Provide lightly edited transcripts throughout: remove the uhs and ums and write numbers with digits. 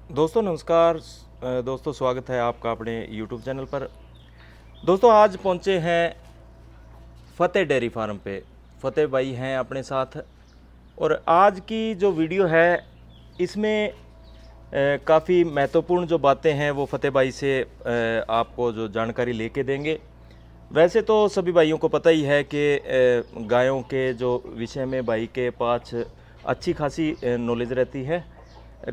दोस्तों नमस्कार। दोस्तों स्वागत है आपका अपने YouTube चैनल पर। दोस्तों आज पहुंचे हैं फतेह डेयरी फार्म पे। फतेह भाई हैं अपने साथ और आज की जो वीडियो है इसमें काफ़ी महत्वपूर्ण जो बातें हैं वो फतेह भाई से आपको जो जानकारी लेके देंगे। वैसे तो सभी भाइयों को पता ही है कि गायों के जो विषय में भाई के पास अच्छी खासी नॉलेज रहती है।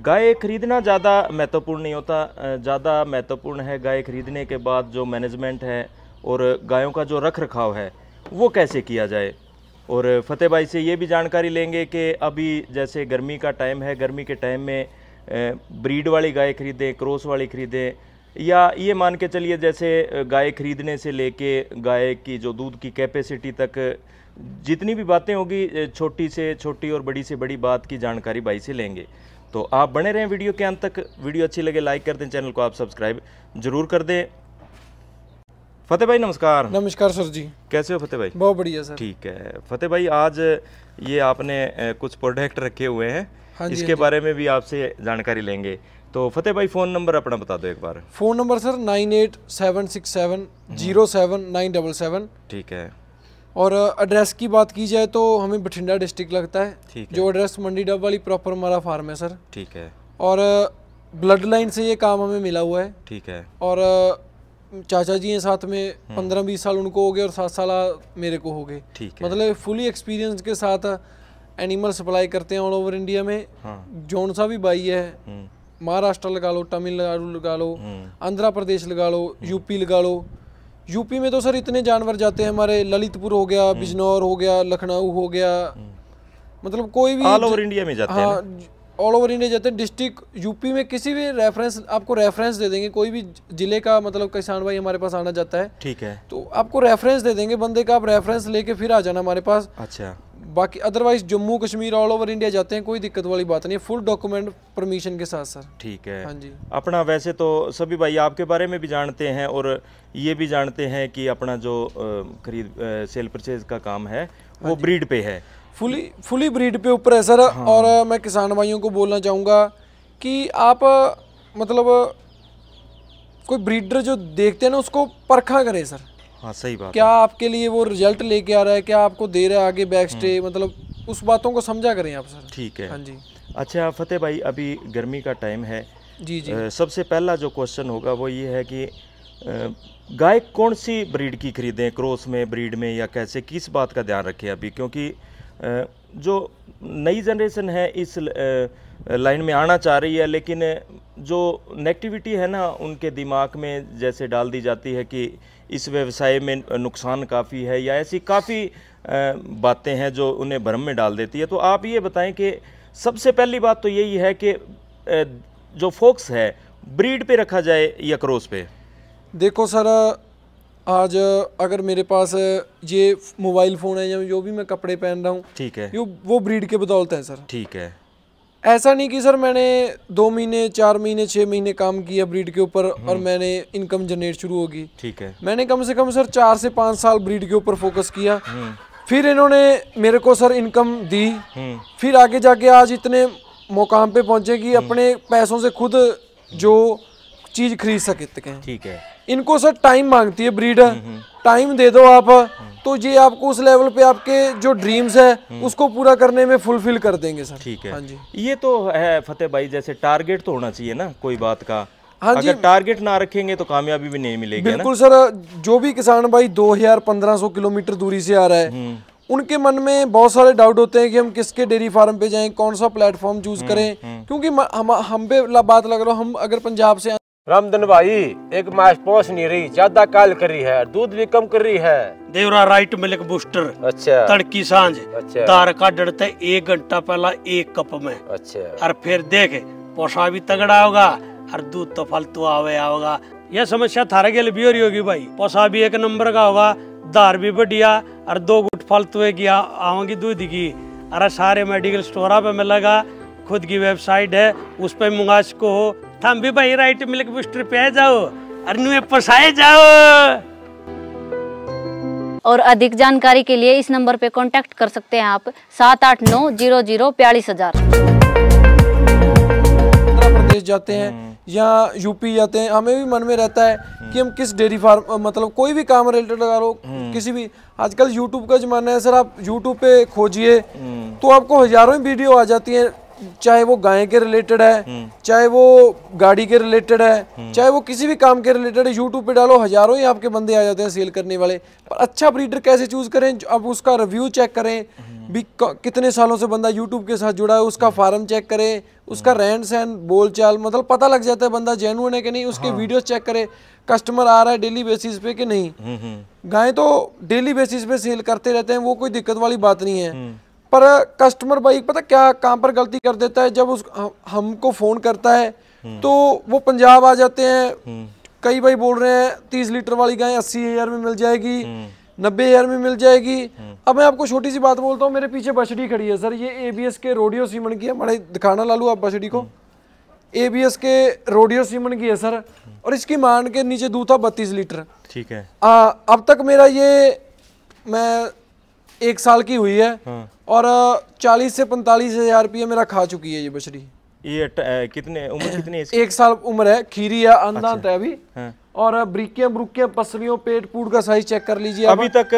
गाय खरीदना ज़्यादा महत्वपूर्ण नहीं होता, ज़्यादा महत्वपूर्ण है गाय खरीदने के बाद जो मैनेजमेंट है और गायों का जो रख रखाव है वो कैसे किया जाए। और फतेह भाई से ये भी जानकारी लेंगे कि अभी जैसे गर्मी का टाइम है, गर्मी के टाइम में ब्रीड वाली गाय खरीदें, क्रॉस वाली खरीदें, या ये मान के चलिए जैसे गाय खरीदने से लेके गाय की जो दूध की कैपेसिटी तक जितनी भी बातें होगी, छोटी से छोटी और बड़ी से बड़ी बात की जानकारी भाई से लेंगे। तो आप बने रहें वीडियो के अंत तक। वीडियो अच्छी लगे लाइक कर दें, चैनल को आप सब्सक्राइब जरूर कर दें। फतेह भाई नमस्कार। नमस्कार सर जी, कैसे हो फतेह भाई? बहुत बढ़िया सर। ठीक है फतेह भाई, आज ये आपने कुछ प्रोडक्ट रखे हुए हैं, हाँ जी, इसके बारे में भी आपसे जानकारी लेंगे। तो फतेह भाई फ़ोन नंबर अपना बता दो एक बार। Phone number sir 9876707977। ठीक है। और एड्रेस की बात की जाए तो हमें बठिंडा डिस्ट्रिक्ट लगता है। ठीक है। जो एड्रेस मंडी डब वाली प्रॉपर हमारा फार्म है सर। ठीक है। और ब्लड लाइन से ये काम हमें मिला हुआ है। ठीक है। और चाचा जी हैं साथ में, 15-20 साल उनको हो गए और 7 साल मेरे को हो गए। ठीक है। मतलब फुली एक्सपीरियंस के साथ एनिमल सप्लाई करते हैं ऑल ओवर इंडिया में। जौन सा भी भाई है, महाराष्ट्र लगा लो, तमिलनाडु लगा लो, आंध्र प्रदेश लगा लो, यूपी लगा लो। यूपी में तो सर इतने जानवर जाते हैं हमारे, ललितपुर हो गया, बिजनौर हो गया, लखनऊ हो गया, मतलब कोई भी ऑल ओवर इंडिया में जाते हैं। हाँ, ऑल ओवर इंडिया जाते हैं। डिस्ट्रिक्ट यूपी में किसी भी आपको रेफरेंस दे देंगे, कोई भी जिले का, मतलब किसान भाई हमारे पास आना जाता है, ठीक है, तो आपको रेफरेंस दे देंगे बंदे का, आप रेफरेंस लेके फिर आ जाना हमारे पास। अच्छा। बाकी otherwise Jammu Kashmir all over India जाते हैं, कोई दिक्कत वाली बात नहीं है, फुल डॉक्यूमेंट परमिशन के साथ सर। ठीक है। हाँ जी। अपना वैसे तो सभी भाई आपके बारे में भी जानते हैं और ये भी जानते हैं कि अपना जो खरीद सेल परचेज का काम है वो ब्रीड पे है, फुली ब्रीड पे ऊपर है सर। हाँ। और मैं किसान भाइयों को बोलना चाहूँगा कि आप मतलब कोई ब्रीडर जो देखते हैं ना उसको परखा करें सर। हाँ सही बात। क्या आपके लिए वो रिजल्ट लेके आ रहा है, क्या आपको दे रहा है आगे बैक स्टे, मतलब उस बातों को समझा करें आप सर। ठीक है। हाँ जी। अच्छा फतेह भाई, अभी गर्मी का टाइम है जी जी, सबसे पहला जो क्वेश्चन होगा वो ये है कि गाय कौन सी ब्रीड की खरीदें, क्रॉस में, ब्रीड में, या कैसे, किस बात का ध्यान रखें अभी, क्योंकि जो नई जनरेशन है इस लाइन में आना चाह रही है, लेकिन जो नेगेटिविटी है ना उनके दिमाग में जैसे डाल दी जाती है कि इस व्यवसाय में नुकसान काफ़ी है, या ऐसी काफ़ी बातें हैं जो उन्हें भ्रम में डाल देती है। तो आप ये बताएं कि सबसे पहली बात तो यही है कि जो फोकस है ब्रीड पे रखा जाए या क्रॉस पे। देखो सर, आज अगर मेरे पास ये मोबाइल फ़ोन है या जो भी मैं कपड़े पहन रहा हूँ, ठीक है, वो ब्रीड के बदौलत है सर। ठीक है। ऐसा नहीं कि सर मैंने 2 महीने 4 महीने 6 महीने काम किया ब्रीड के ऊपर और मैंने इनकम जनरेट शुरू होगी। ठीक है। मैंने कम से कम सर 4 से 5 साल ब्रीड के ऊपर फोकस किया, फिर इन्होंने मेरे को सर इनकम दी, फिर आगे जाके आज इतने मुकाम पे पहुंचे कि अपने पैसों से खुद जो चीज खरीद सकते हैं। ठीक है। इनको सर टाइम मांगती है ब्रीड, टाइम दे दो आप तो ये आपको उस लेवल पे आपके जो ड्रीम्स है उसको पूरा करने में फुलफिल कर देंगे सर। ठीक है। हाँ जी। ये तो है फतेह भाई, जैसे टारगेट तो होना चाहिए ना कोई बात का। हाँ जी। अगर टारगेट ना रखेंगे तो कामयाबी भी नहीं मिलेगी। बिल्कुल सर। जो भी किसान भाई 2000-1500 किलोमीटर दूरी से आ रहा है, उनके मन में बहुत सारे डाउट होते हैं कि हम किसके डेयरी फार्म पे जाएं, कौन सा प्लेटफॉर्म चूज करें, क्योंकि हम पे बात लग रहा, हम अगर पंजाब से रामधन भाई एक मास पहुंच नहीं रही, ज्यादा काल कर रही है, दूध भी कम कर रही है। देवरा राइट मिल्क बूस्टर। अच्छा। तड़की सांझ। अच्छा। तार का डरते 1 घंटा पहला 1 कप में। अच्छा। और फिर देख पोषा भी तगड़ा होगा और दूध तो फालतू आवेगा। यह समस्या थारे के लिए भी हो रही होगी भाई, पोषा भी 1 नंबर का होगा, दार भी बढ़िया और 2 गुट फालतू की आवेगी दूध की। अरे सारे मेडिकल स्टोर पे मिलेगा, खुद की वेबसाइट है उस पर मंगा सको हो। थम भी भाई राइट मिल्क बूस्टर पे आ जाओ और नुए पसाए जाओ। और अधिक जानकारी के लिए इस नंबर पे कांटेक्ट कर सकते हैं आप 78900 42,000। प्रदेश जाते हैं या यूपी जाते हैं, हमें भी मन में रहता है कि हम किस डेयरी फार्म, मतलब कोई भी काम रिलेटेड करो, किसी भी, आजकल यूट्यूब का जमाना है सर, आप यूट्यूब पे खोजिए तो आपको हजारों ही वीडियो आ जाती हैं, चाहे वो गाय के रिलेटेड है, चाहे वो गाड़ी के रिलेटेड है, चाहे वो किसी भी काम के रिलेटेड है, यूट्यूब पे डालो हजारों ही आपके बंदे आ जाते हैं सेल करने वाले। पर अच्छा ब्रीडर कैसे चूज करें, अब उसका रिव्यू चेक करें भी, कितने सालों से बंदा यूट्यूब के साथ जुड़ा है, उसका फार्म चेक करें, उसका रहन सहन बोलचाल, मतलब पता लग जाता है बंदा जेन्युइन है कि नहीं, उसके वीडियो चेक करें, कस्टमर आ रहा है डेली बेसिस पे कि नहीं। गाय तो डेली बेसिस पे सेल करते रहते हैं, वो कोई दिक्कत वाली बात नहीं है, पर कस्टमर भाई पता क्या कहाँ पर गलती कर देता है, जब उस हमको फोन करता है तो वो पंजाब आ जाते हैं, कई भाई बोल रहे हैं 30 लीटर वाली गाय 80,000 में मिल जाएगी, 90,000 में मिल जाएगी। अब मैं आपको छोटी सी बात बोलता हूँ, मेरे पीछे बछड़ी खड़ी है सर, ये ABS के रोडियो सीमन की है, बड़े दिखाना लालू आप बछड़ी को, ABS के रोडियो सीमन की है सर, और इसकी मान के नीचे दूध था 32 लीटर। ठीक है। अब तक मेरा ये, मैं 1 साल की हुई है और 40 से 45,000 रुपये मेरा खा चुकी है ये बछड़ी। ये कितने उम्र कितनी है इसकी? 1 साल उम्र है, खीरी है, अंदांत है अभी, और ब्रिकियां ब्रुकियां पसलियों पेट पूट का साइज चेक कर लीजिए। अभी तक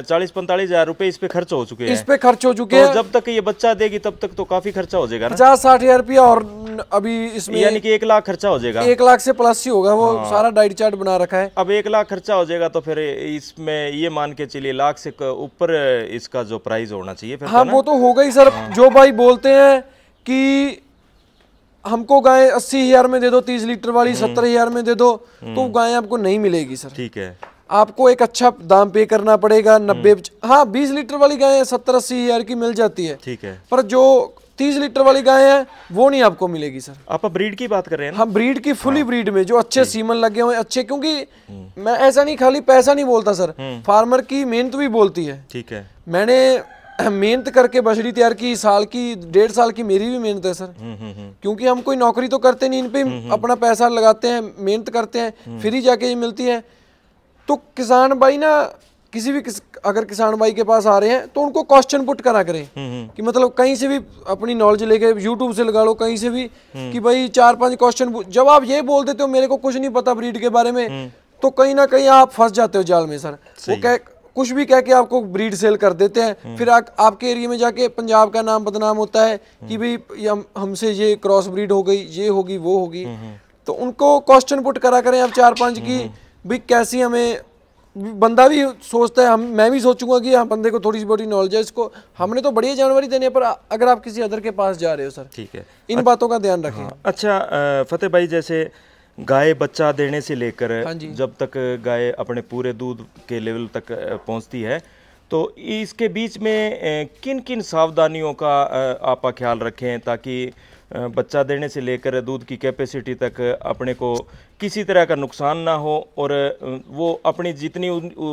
40-45,000 रुपए इस पे खर्च हो चुके हैं। इस पे खर्च हो चुके हैं। तो जब तक ये बच्चा देगी तब तक तो काफी खर्चा हो जाएगा ना? 50-60,000 रुपया और अभी इसमें, यानी कि 1 लाख खर्चा हो जाएगा। 1 लाख से प्लस ही होगा, वो सारा डाइट चार्ट बना रखा है। अब 1 लाख खर्चा हो जाएगा तो फिर इसमें ये मान के चलिए लाख से ऊपर इसका जो प्राइस होना चाहिए फिर। हाँ वो तो होगा ही सर। जो भाई बोलते हैं कि हमको गाय 80,000 में दे दो 30 लीटर वाली, 70,000 में दे दो, तो गाय आपको नहीं मिलेगी सर। ठीक है, आपको एक अच्छा दाम पे करना पड़ेगा। 90, हाँ 20 लीटर वाली गाय 70-80,000 की मिल जाती है। ठीक है, पर जो 30 लीटर वाली गाय है वो नहीं आपको मिलेगी सर। आप ब्रीड की बात कर रहे हैं ना? हाँ ब्रीड की, फुली ब्रीड में जो अच्छे सीमन लगे हुए अच्छे, क्योंकि मैं ऐसा नहीं खाली पैसा नहीं बोलता सर, फार्मर की मेहनत भी बोलती है। ठीक है, मैंने मेहनत करके बछड़ी तैयार की, साल की 1.5 साल की मेरी भी मेहनत है सर। क्योंकि हम कोई नौकरी तो करते नहीं, इन पे अपना पैसा लगाते हैं, मेहनत करते हैं, फिर ही जाके ये मिलती है। तो किसान भाई ना, किसी भी अगर किसान भाई के पास आ रहे हैं तो उनको क्वेश्चन पुट करा करें कि मतलब कहीं से भी अपनी नॉलेज लेके, यूट्यूब से लगा लो कहीं से भी, कि भाई 4-5 क्वेश्चन। जब आप ये बोल देते हो मेरे को कुछ नहीं पता ब्रीड के बारे में, तो कहीं ना कहीं आप फंस जाते हो जाल में सर। वो कुछ भी कह के आपको ब्रीड सेल कर देते हैं, फिर आपके एरिया में जाके पंजाब का नाम बदनाम होता है कि भाई हमसे ये क्रॉस ब्रीड हो गई, ये होगी, वो होगी। तो उनको क्वेश्चन पुट करा करें आप 4-5 की, भाई कैसी, हमें बंदा भी सोचता है, मैं भी सोचूंगा कि हाँ बंदे को थोड़ी सी बड़ी नॉलेज है, इसको हमने तो बढ़िया जानकारी देनी है। पर अगर आप किसी अदर के पास जा रहे हो सर, ठीक है, इन बातों का ध्यान रखें। अच्छा फतेह भाई, जैसे गाय बच्चा देने से लेकर जब तक गाय अपने पूरे दूध के लेवल तक पहुंचती है, तो इसके बीच में किन किन सावधानियों का आप ख्याल रखें ताकि बच्चा देने से लेकर दूध की कैपेसिटी तक अपने को किसी तरह का नुकसान ना हो और वो अपनी जितनी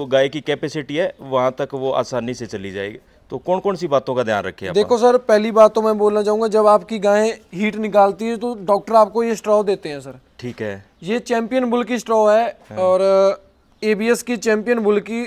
गाय की कैपेसिटी है वहाँ तक वो आसानी से चली जाएगी? तो कौन कौन सी बातों का ध्यान रखें? देखो सर, पहली बात तो मैं बोलना चाहूँगा, जब आपकी गाय हीट निकालती है तो डॉक्टर आपको ये स्ट्रॉ देते हैं सर। ठीक है, ये चैंपियन बुल की स्ट्रॉ है और ABS की चैंपियन बुल की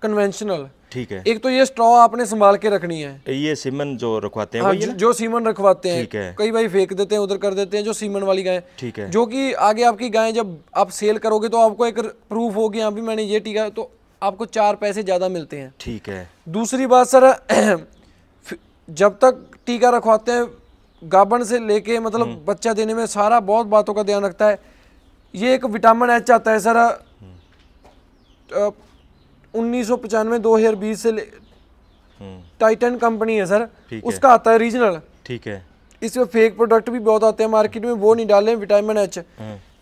कन्वेंशनल। ठीक है, एक तो ये स्ट्रॉ आपने संभाल के रखनी है। ये सीमन जो रखवाते हैं, हाँ, जो सीमन रखवाते हैं, है। कई भाई फेंक देते हैं, उधर कर देते हैं, जो सीमन वाली गाय। ठीक है, जो कि आगे आपकी गाय जब आप सेल करोगे तो आपको एक प्रूफ होगी, यहाँ भी मैंने ये टीका, तो आपको 4 पैसे ज्यादा मिलते हैं। ठीक है। दूसरी बात सर, जब तक टीका रखवाते हैं गाबन से लेके मतलब बच्चा देने में सारा बहुत बातों का ध्यान रखता है। ये एक विटामिन H आता है सर 1995-2020 से टाइटन कंपनी है सर, उसका आता है रीजनल। ठीक है, इसमें फेक प्रोडक्ट भी बहुत आते हैं मार्केट में, वो नहीं डालें। विटामिन H,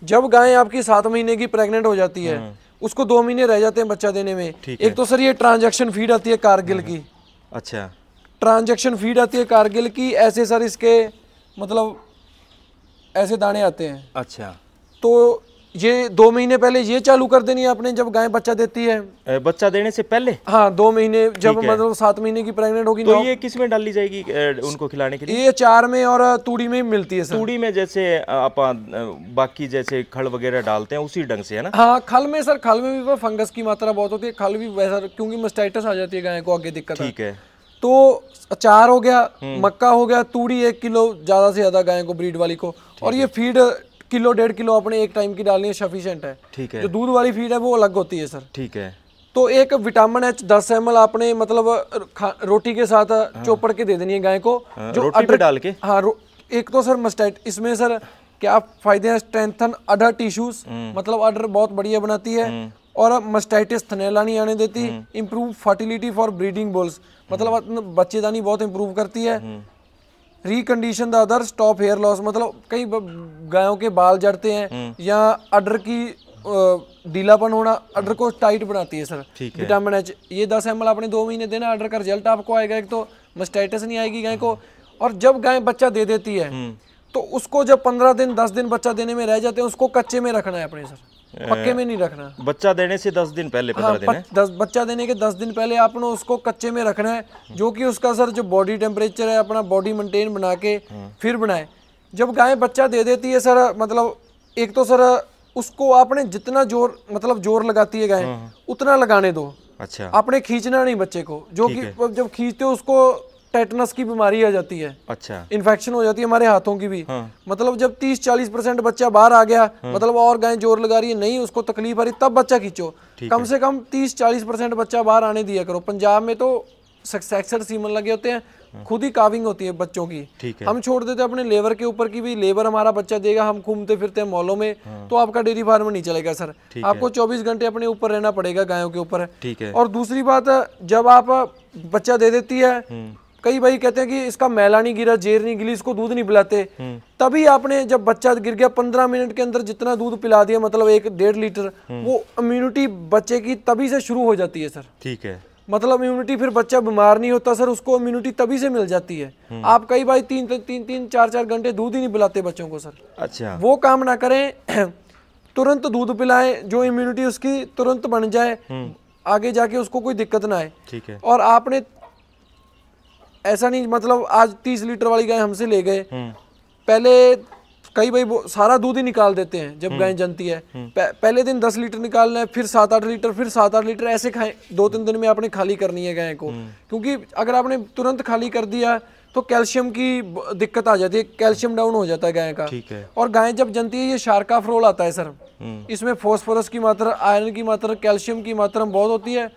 जब गाय आपकी 7 महीने की प्रेग्नेंट हो जाती है, उसको 2 महीने रह जाते हैं बच्चा देने में। एक तो सर ये ट्रांजैक्शन फीड आती है कारगिल की। अच्छा, ट्रांजैक्शन फीड आती है कारगिल की, ऐसे सर इसके मतलब ऐसे दाने आते हैं। अच्छा, तो ये 2 महीने पहले ये चालू कर देनी है आपने जब गाय बच्चा देती है। बच्चा देने से पहले? हाँ, 2 महीने जब मतलब 7 महीने की प्रेग्नेंट होगी। तो ये किस में डाली जाएगी उनको खिलाने के लिए? ये 4 में और तूड़ी में मिलती है सर। तूड़ी में जैसे आप बाकी जैसे खल वगैरह डालते हैं उसी ढंग से, है ना? हाँ, खल में सर, खल में भी फंगस की मात्रा बहुत होती है, खल भी वैसा, क्योंकि मास्टाइटिस आ जाती है गाय को आगे दिक्कत। ठीक है, तो अचार हो गया, मक्का हो गया, तूड़ी 1 किलो ज़्यादा से ज़्यादा गाय को, ब्रीड वाली को, और ये फीड किलो 1.5 किलो अपने एक टाइम की डालनी है, सफिशिएंट है। ठीक है। जो दूध वाली फीड है वो अलग होती है सर। ठीक है। तो एक विटामिन H 10 ml आपने मतलब रोटी के साथ चौपड़ के दे देनी है गाय को, जो रोटी पे डाल के। हाँ, एक तो सर मस्टैट, इसमें सर क्या फायदे हैं, स्ट्रेंथन अडर टिश्यूज, मतलब अडर बहुत बढ़िया बनाती है, और मस्टाइटिस थनैला नहीं आने देती, improve fertility for breeding bulls, मतलब बच्चेदानी बहुत इंप्रूव करती है, recondition the other, stop hair loss, मतलब कई गायों के बाल जड़ते हैं या अडर की ढीलापन होना, अडर को टाइट बनाती है सर। विटामिन H ये 10 ml आपने 2 महीने देना, अडर का रिजल्ट आपको आएगा। एक तो मस्टाइटिस नहीं आएगी गाय को, और जब गाय बच्चा दे देती है तो उसको जब 15 दिन 10 दिन बच्चा देने में रह जाते हैं, उसको कच्चे में रखना है अपने सर, पक्के में नहीं रखना। बच्चा देने से 10 दिन पहले, 15 दिन है, बच्चा देने के 10 दिन पहले आपने उसको कच्चे में रखना है, जो कि उसका सर जो बॉडी टेम्परेचर है अपना बॉडी मेंटेन बना के फिर बनाए। जब गाय बच्चा दे देती है सर, मतलब एक तो सर उसको आपने जितना जोर, मतलब जोर लगाती है गाय उतना लगाने दो। अच्छा। आपने खींचना नहीं बच्चे को, जो कि जब खींचते हो उसको टेटनस की बीमारी आ जाती है। अच्छा। इन्फेक्शन हो जाती है हमारे हाथों की भी। मतलब जब 30-40% बच्चा बाहर आ गया, मतलब और गाय जोर लगा रही है, नहीं उसको तकलीफ आ रही, तब बच्चा खींचो। कम से कम 30-40% बच्चा बाहर आने दिया करो। पंजाब में तो सेक्सर सीमन लगे होते हैं, खुद ही काविंग होती है बच्चों की। हम छोड़ देते हैं अपने लेबर के ऊपर की भी, लेबर हमारा बच्चा देगा, हम घूमते फिरते हैं मॉलों में, तो आपका डेयरी फार्म नहीं चलेगा सर। आपको 24 घंटे अपने ऊपर रहना पड़ेगा गायों के ऊपर। और दूसरी बात, जब आप बच्चा दे देती है, कई भाई कहते हैं कि इसका मैला नहीं गिरा, जेर नहीं गिरी, इसको दूध नहीं पिलाते, तभी आपने जब बच्चा गिर गया 15 मिनट के अंदर जितना दूध पिला दिया, मतलब 1-1.5 लीटर, वो इम्यूनिटी बच्चे की तभी से शुरू हो जाती है सर। ठीक है। मतलब इम्यूनिटी, फिर बच्चा बीमार नहीं होता सर, उसको इम्यूनिटी तभी से मिल जाती है। आप कई भाई 3-4 घंटे दूध ही नहीं पिलाते बच्चों को सर। अच्छा। वो काम ना करें, तुरंत दूध पिलाएं, जो इम्यूनिटी उसकी तुरंत बन जाए, आगे जाके उसको कोई दिक्कत ना आए। ठीक है। और आपने ऐसा नहीं, मतलब आज 30 लीटर वाली गाय हमसे ले गए, पहले कई भाई सारा दूध ही निकाल देते हैं जब गाय जनती है। पहले दिन 10 लीटर निकालना है, फिर 7-8 लीटर, फिर 7-8 लीटर, ऐसे खाएं। 2-3 दिन में आपने खाली करनी है गाय को, क्योंकि अगर आपने तुरंत खाली कर दिया तो कैल्शियम की दिक्कत आ जाती है, कैल्शियम डाउन हो जाता है गाय का। ठीक है। और गाय जब जनती है, ये शार्काफ्रोल आता है सर, इसमें फॉस्फोरस की मात्रा, आयरन की मात्रा, कैल्शियम की मात्रा बहुत होती है,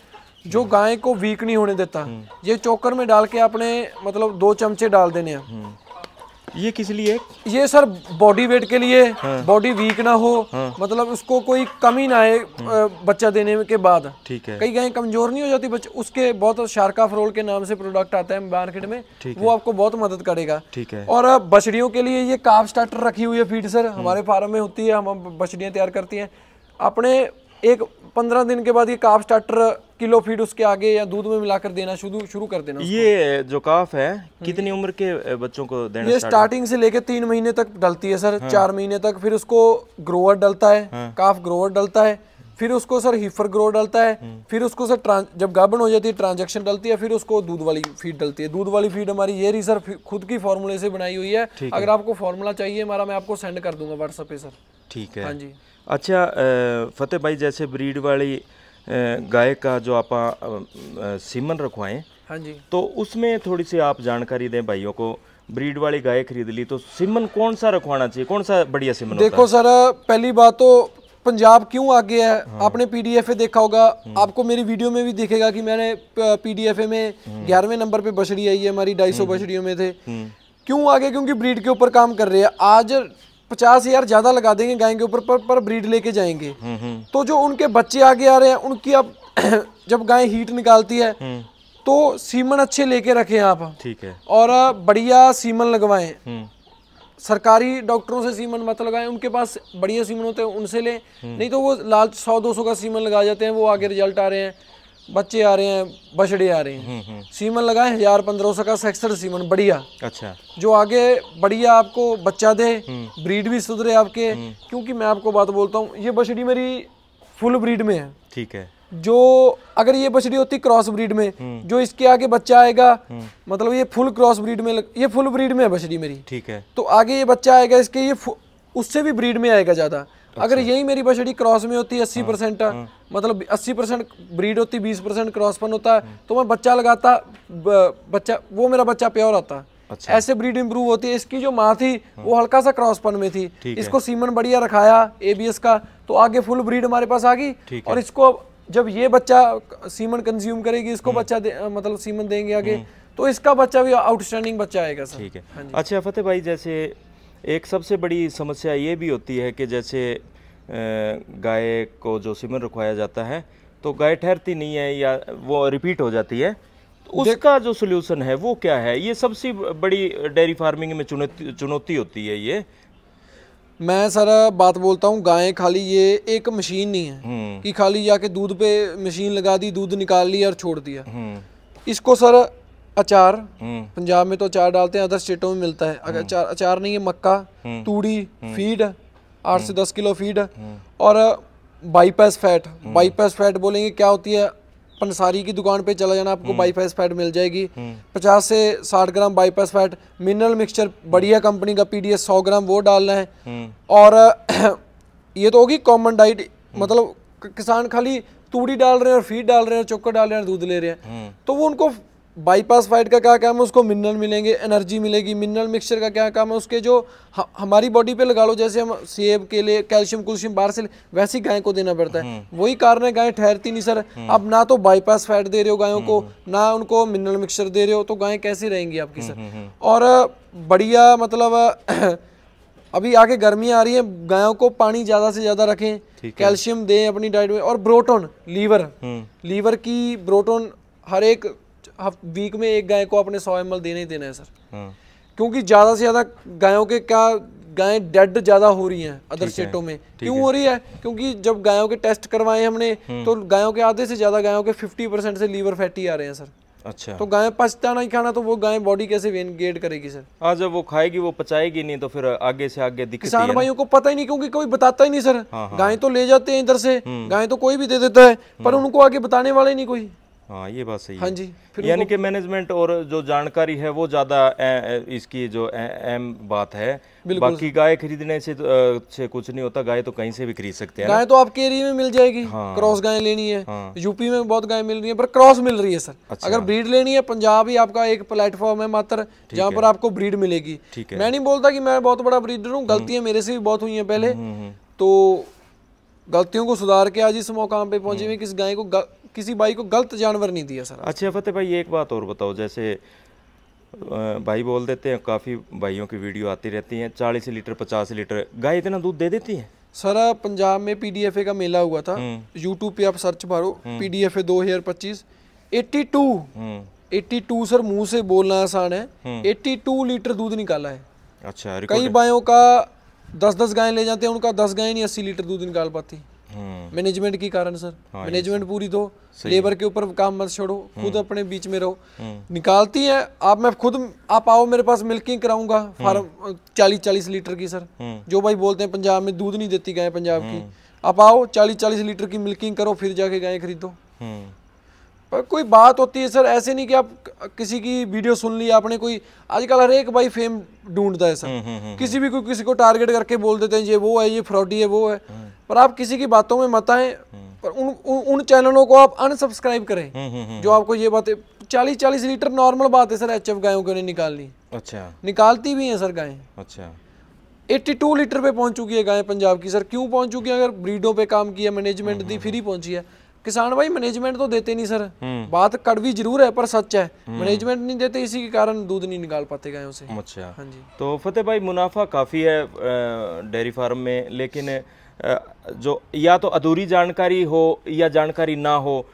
जो गाय को वीक नहीं होने देता। ये चोकर में डाल के आपने मतलब 2 चमचे डाल देने हैं। ये किस लिए? ये सर बॉडी वेट के लिए, बॉडी वीक ना हो, मतलब उसको कोई कमी ना आए बच्चा देने के बाद। ठीक है। कई गायें कमजोर नहीं हो जाती बच्चे, उसके बहुत शार्काफ्रोल के नाम से प्रोडक्ट आता है मार्केट में, वो आपको बहुत मदद करेगा। ठीक है। और बछड़ियों के लिए ये काफ स्टार्टर रखी हुई है फीड सर, हमारे फार्म में होती है, हम बछड़ियाँ तैयार करती हैं। अपने 15 दिन के बाद ये काफ स्टार्टर किलो फीड उसके आगे या दूध में मिलाकर देना शुरू कर देना। ये जो काफ है कितनी उम्र के बच्चों को देना? ये स्टार्टिंग से लेके 3 महीने तक डलती है सर। 4 महीने तक, फिर उसको ग्रोवर डलता है, काफ ग्रोवर डलता है, फिर उसको सर हीफर ग्रोवर डलता है, फिर उसको सर जब गाभन हो जाती है ट्रांजैक्शन डलती है, फिर उसको दूध वाली फीड डलती है। दूध वाली फीड हमारी ये रही सर, खुद की फॉर्मूले से बनाई हुई है। अगर आपको फॉर्मूला चाहिए हमारा, मैं आपको सेंड कर दूंगा व्हाट्सएप पे सर। ठीक है। हाँ जी। अच्छा फतेह भाई, जैसे ब्रीड वाली गाय का जो आप सीमन रखवाएं, हाँ जी, तो उसमें थोड़ी सी आप जानकारी दें भाइयों को। ब्रीड वाली गाय खरीद ली तो सीमन कौन सा रखवाना चाहिए, कौन सा बढ़िया सीमन? देखो सर, पहली बात तो पंजाब क्यों आगे है, आपने पीडीएफए देखा होगा, आपको मेरी वीडियो में भी दिखेगा कि मैंने पीडीएफए में 11वें नंबर पे बछड़ी आई है हमारी, 250 बछड़ियों में थे। क्यों आगे? क्योंकि ब्रीड के ऊपर काम कर रहे हैं। आज 50,000 ज्यादा लगा देंगे गाय के ऊपर, पर ब्रीड लेके जाएंगे, तो जो उनके बच्चे आगे आ रहे हैं उनकी, अब जब गाय हीट निकालती है तो सीमन अच्छे लेके रखें आप। ठीक है। और बढ़िया सीमन लगवाएं, सरकारी डॉक्टरों से सीमन मत लगाएं, उनके पास बढ़िया सीमन होते हैं उनसे लें, नहीं तो वो लाल 100-200 का सीमन लगा जाते हैं, वो आगे रिजल्ट आ रहे हैं, बच्चे आ रहे हैं, बछड़े आ रहे हैं। सीमन लगाएं 1000-1500 का सेक्सर सीमन बढ़िया। अच्छा। जो आगे बढ़िया आपको बच्चा दे, ब्रीड भी सुधरे आपके। क्योंकि मैं आपको बात बोलता हूँ, ये बछड़ी मेरी फुल ब्रीड में है। ठीक है। जो अगर ये बछड़ी होती क्रॉस ब्रीड में, जो इसके आगे बच्चा आएगा, मतलब ये फुल क्रॉस ब्रीड में, ये फुल ब्रीड में है बछड़ी मेरी। ठीक है। तो आगे ये बच्चा आएगा इसके, ये उससे भी ब्रीड में आएगा ज्यादा। अगर यही मेरी बछड़ी क्रॉस में होती है 80%, मतलब 80% ब्रीड होती, 20% क्रॉसपन होता है, तो मैं बच्चा लगाता, बच्चा वो मेरा बच्चा प्योर आता। अच्छा। ऐसे ब्रीड इंप्रूव होती है। इसकी जो माँ थी वो हल्का सा क्रॉसपन में थी, इसको सीमन बढ़िया रखाया ABS का, तो आगे फुल ब्रीड हमारे पास आ गई। और इसको जब ये बच्चा सीमन कंज्यूम करेगी, इसको बच्चा मतलब सीमन देंगे आगे, तो इसका बच्चा भी आउटस्टैंडिंग बच्चा आएगा सर। ठीक है। अच्छा फतेह भाई, जैसे एक सबसे बड़ी समस्या ये भी होती है कि जैसे गाय को जो सीमन रखवाया जाता है तो गाय ठहरती नहीं है या वो रिपीट हो जाती है, तो उसका जो सोल्यूशन है वो क्या है? ये सबसे बड़ी डेयरी फार्मिंग में चुनौती होती है ये। मैं सर बात बोलता हूँ, गायें खाली ये एक मशीन नहीं है कि खाली जाके दूध पे मशीन लगा दी, दूध निकाल लिया और छोड़ दिया। इसको सर अचार, पंजाब में तो अचार डालते हैं, अदर स्टेटों में मिलता है। अगर अचार नहीं है, मक्का, तूड़ी, फीड 8 से 10 किलो फीड, और बाईपास फैट। बाईपास फैट बोलेंगे क्या होती है? पंसारी की दुकान पे चला जाना, आपको बाईपास फैट मिल जाएगी। 50 से 60 ग्राम बाईपास फैट। मिनरल मिक्सचर बढ़िया कंपनी का PDS 100 ग्राम वो डालना है। और ये तो होगी कॉमन डाइट, मतलब किसान खाली तूड़ी डाल रहे हैं और फीड डाल रहे हैं, चोकर डाल रहे हैं, दूध ले रहे हैं, तो वो उनको बाईपास फाइट का क्या काम है? उसको मिनरल मिलेंगे, एनर्जी मिलेगी। मिनरल मिक्सचर का क्या काम है? उसके जो हमारी बॉडी पे लगा लो, जैसे हम सेब के लिए कैल्शियम कुल्शियम बाहर से, वैसी गाय को देना पड़ता है। वही कारण है गाय ठहरती नहीं सर। अब ना तो बाईपास फैट दे रहे हो गायों को, ना उनको मिनरल मिक्सचर दे रहे हो, तो गाय कैसी रहेंगी आपकी सर? और बढ़िया मतलब अभी आगे गर्मी आ रही है, गायों को पानी ज्यादा से ज्यादा रखें, कैल्शियम दें अपनी डाइट में। और ब्रोटोन, लीवर की ब्रोटोन हर एक वीक में एक गाय को अपने 100 ml देना ही देना है सर। क्योंकि ज्यादा से ज्यादा गायों के क्या, गायें डेड ज्यादा हो रही हैं अदर स्टेटों में। क्यों हो रही है? क्योंकि जब गायों के टेस्ट करवाए हमने, तो गायों के आधे से ज्यादा गायों के 50% से लीवर फैटी आ रहे हैं सर। अच्छा। तो गाय पचता नहीं खाना, तो वो गाय बॉडी कैसे गेन करेगी सर? आज जब वो खाएगी वो पचाएगी नहीं, तो फिर आगे से आगे दिक्कत। किसान भाइयों को पता ही नहीं, क्योंकि कोई बताता ही नहीं सर। गाय तो ले जाते हैं इधर से, गाय तो कोई भी दे देता है, पर उनको आगे बताने वाले नहीं कोई। हाँ, ये बात सही है। हाँ जी। यानी कि मैनेजमेंट और जो जानकारी है वो ज्यादा इसकी जो अहम बात है। बाकी गाय खरीदने से कुछ नहीं होता, गाय तो कहीं से भी खरीद सकते हैं। गाय तो आपके एरिया में मिल जाएगी। क्रॉस गाय लेनी है, यूपी में बहुत गाय मिल रही है, पर क्रॉस मिल रही है सर। अगर ब्रीड लेनी है, पंजाब ही आपका एक प्लेटफॉर्म है मात्र, जहाँ पर आपको ब्रीड मिलेगी। मैं नहीं बोलता कि मैं बहुत बड़ा ब्रीडर हूँ, गलतियां मेरे से भी बहुत हुई है पहले, तो गलतियों को सुधार के आज इस मुकाम पे पहुंचे हुए, किस गाय को, किसी भाई को गलत जानवर नहीं दिया सर। अच्छा फतेह भाई, एक बात और बताओ, जैसे भाई बोल देते हैं, काफ़ी भाइयों की वीडियो आती रहती हैं, 40 लीटर 50 लीटर गाय इतना दूध दे देती है सर? पंजाब में PDFA का मेला हुआ था, यूट्यूब पे आप सर्च मारो PDFA 2025, 82 सर, मुंह से बोलना आसान है, 82 लीटर दूध निकाला है। अच्छा। कई भाइयों का 10-10 गाय ले जाते हैं, उनका 10 गाय नहीं 80 लीटर दूध निकाल पाती। मैनेजमेंट की कारण सर। मैनेजमेंट पूरी दो, लेबर के ऊपर काम मत छोड़ो, खुद अपने बीच में रहो। निकालती है आप, मैं खुद, आप आओ मेरे पास, मिल्किंग कराऊंगा फार्म 40-40 लीटर की सर। जो भाई बोलते हैं पंजाब में दूध नहीं देती गाय पंजाब की, आप आओ 40-40 लीटर की मिल्किंग करो, फिर जाके गाय खरीदो। पर कोई बात होती है सर, ऐसे नहीं कि आप किसी की वीडियो सुन ली आपने, कोई आजकल हर एक भाई फेम ढूंढता है सर। किसी भी किसी को टारगेट करके बोल देते हैं ये वो है, ये फ्रॉडी है, वो है। पर आप किसी की बातों में मत आए, पर उन चैनलों को आप अनसब्सक्राइब करें जो आपको ये बातें। 40-40 लीटर नॉर्मल बात है सर HF गायों को नहीं निकालनी। अच्छा। निकालती भी हैं सर गायें। अच्छा। 82 लीटर पे पहुंच चुकी है गाय पंजाब की सर। क्यों पहुंच चुकी है? अगर ब्रीडों पे काम किया, मैनेजमेंट दी, फिर ही पहुंची है। किसान भाई मैनेजमेंट तो देते नहीं सर, बात कड़वी जरूर है पर सच है, मैनेजमेंट नहीं देते, इसी के कारण दूध नहीं निकाल पाते गायों से। अच्छा। हाँ जी। तो फतेह भाई, मुनाफा काफ़ी है डेयरी फार्म में, लेकिन जो या तो अधूरी जानकारी हो या जानकारी ना हो,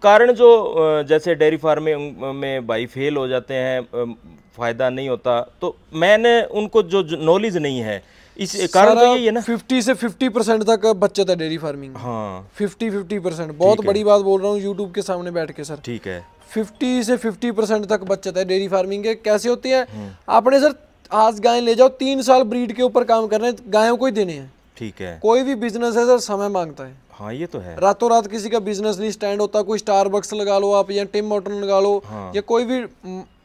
कारण जो जैसे डेयरी फार्म में भाई फेल हो जाते हैं, फ़ायदा नहीं होता, तो मैंने उनको जो नॉलेज नहीं है, इस कारण तो यही है ना। 50 से 50% तक बचत है डेयरी फार्मिंग। हाँ, 50% बहुत बड़ी बात बोल रहा हूँ यूट्यूब के सामने बैठ के सर। ठीक है। 50 से 50% तक बचत है डेयरी फार्मिंग के। कैसे होती है? आपने सर आज गाय ले जाओ, 3 साल ब्रीड के ऊपर काम कर रहे हैं, गायों को ही देने हैं। ठीक है। कोई भी बिजनेस है सर, समय मांगता है। हाँ ये तो है। रातों रात किसी का बिजनेस नहीं स्टैंड होता, कोई स्टारबक्स लगा लो आप, या टिम हॉर्टन लगा लो, या कोई भी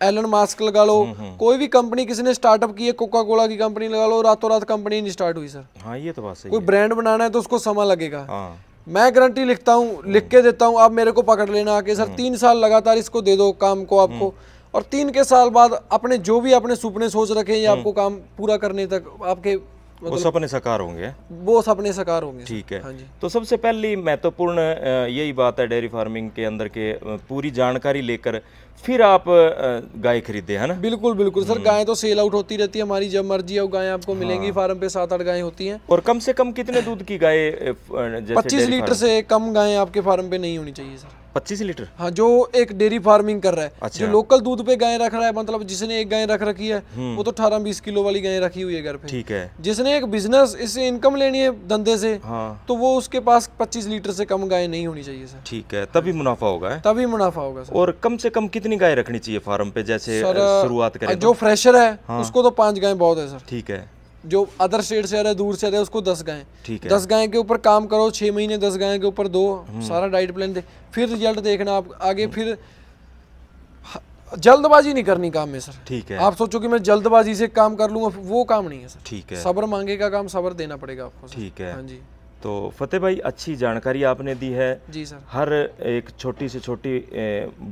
एलन मास्क लगा लो, कोई भी कंपनी किसी ने स्टार्टअप की है, कोका कोला की कंपनी लगा लो, रातों रात कंपनी नहीं स्टार्ट हुई सर। हाँ ये तो बात सही कोई है। ब्रांड बनाना है तो उसको समय लगेगा। हाँ मैं गारंटी लिखता हूँ, लिख के देता हूँ, आप मेरे को पकड़ लेना आके, सर 3 साल लगातार इसको दे दो काम को आपको, और 3 के साल बाद अपने जो भी अपने सपने सोच रखे हैं, ये आपको काम पूरा करने तक आपके वो सपने साकार होंगे। वो सपने साकार होंगे। ठीक है। हाँ जी। तो सबसे पहली महत्वपूर्ण यही बात है डेयरी फार्मिंग के अंदर के पूरी जानकारी लेकर फिर आप गाय खरीदे, है ना? बिल्कुल बिल्कुल सर, गायें तो सेल आउट होती रहती है हमारी, जब मर्जी है गायें आपको मिलेंगी। फार्म पे 7-8 गायें होती हैं। और कम से कम कितने दूध की गाय? 25 लीटर से कम गायें आपके फार्म पे नहीं होनी चाहिए सर। 25 लीटर? हाँ, जो एक डेयरी फार्मिंग कर रहा है। अच्छा। जो लोकल दूध पे गाय रख रहा है, मतलब जिसने एक गाय रख रखी है वो तो 18-20 किलो वाली गाय रखी हुई है घर पे। ठीक है। जिसने एक बिजनेस इससे इनकम लेनी है धंधे से, हाँ, तो वो उसके पास 25 लीटर से कम गाय नहीं होनी चाहिए सर। ठीक है, तभी मुनाफा होगा। तभी मुनाफा होगा सर। और कम से कम कितनी गाय रखनी चाहिए फार्म पे, जैसे शुरुआत करें? जो फ्रेशर है उसको तो 5 गाय बहुत है सर। ठीक है। जो अदर स्टेट से आ रहा है, दूर से आ रहा है, उसको 10 गाय। ठीक है। 10 गाय के ऊपर काम करो 6 महीने, 10 गाय के ऊपर दो, सारा डाइट प्लान दे, फिर रिजल्ट देखना आप आगे। फिर जल्दबाजी नहीं करनी काम में सर। ठीक है। आप सोचो कि मैं जल्दबाजी से काम कर लूंगा, वो काम नहीं है सर। ठीक है। सब्र मांगेगा काम, सब्र देना पड़ेगा आपको सर। ठीक है। हाँ जी। तो फतेह भाई, अच्छी जानकारी आपने दी है जी सर। हर एक छोटी से छोटी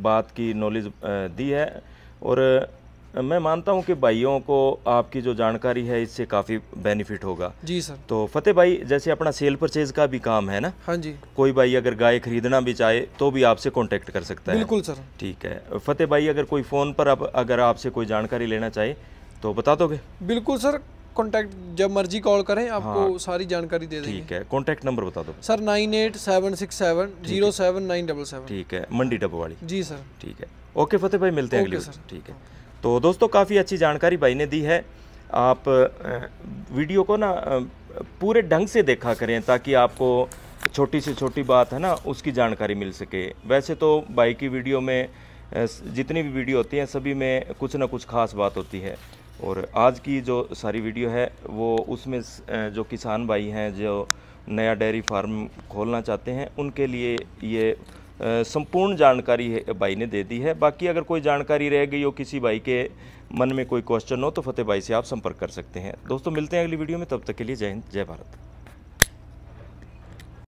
बात की नॉलेज दी है, और मैं मानता हूं कि भाइयों को आपकी जो जानकारी है इससे काफ़ी बेनिफिट होगा। जी सर। तो फतेह भाई, जैसे अपना सेल परचेज का भी काम है ना? हाँ जी। कोई भाई अगर गाय खरीदना भी चाहे तो भी आपसे कांटेक्ट कर सकता है? बिल्कुल सर। ठीक है। फतेह भाई, अगर कोई फ़ोन पर अगर आपसे कोई जानकारी लेना चाहे तो बता दोगे? बिल्कुल सर, कॉन्टैक्ट जब मर्जी कॉल करें, आपको सारी जानकारी दे देंगे। ठीक है। कॉन्टैक्ट नंबर बता दो सर। 9876707977। ठीक है, मंडी डब्बोवाली। जी सर। ठीक है। ओके फतेह भाई, मिलते हैं अगली सर। ठीक है। तो दोस्तों, काफ़ी अच्छी जानकारी भाई ने दी है। आप वीडियो को ना पूरे ढंग से देखा करें ताकि आपको छोटी से छोटी बात है ना उसकी जानकारी मिल सके। वैसे तो भाई की वीडियो में जितनी भी वीडियो होती हैं सभी में कुछ ना कुछ खास बात होती है, और आज की जो सारी वीडियो है वो उसमें जो किसान भाई हैं जो नया डेयरी फार्म खोलना चाहते हैं उनके लिए ये संपूर्ण जानकारी है भाई ने दे दी है। बाकी अगर कोई जानकारी रह गई हो, किसी भाई के मन में कोई क्वेश्चन हो, तो फतेह भाई से आप संपर्क कर सकते हैं। दोस्तों, मिलते हैं अगली वीडियो में, तब तक के लिए जय हिंद, जय भारत।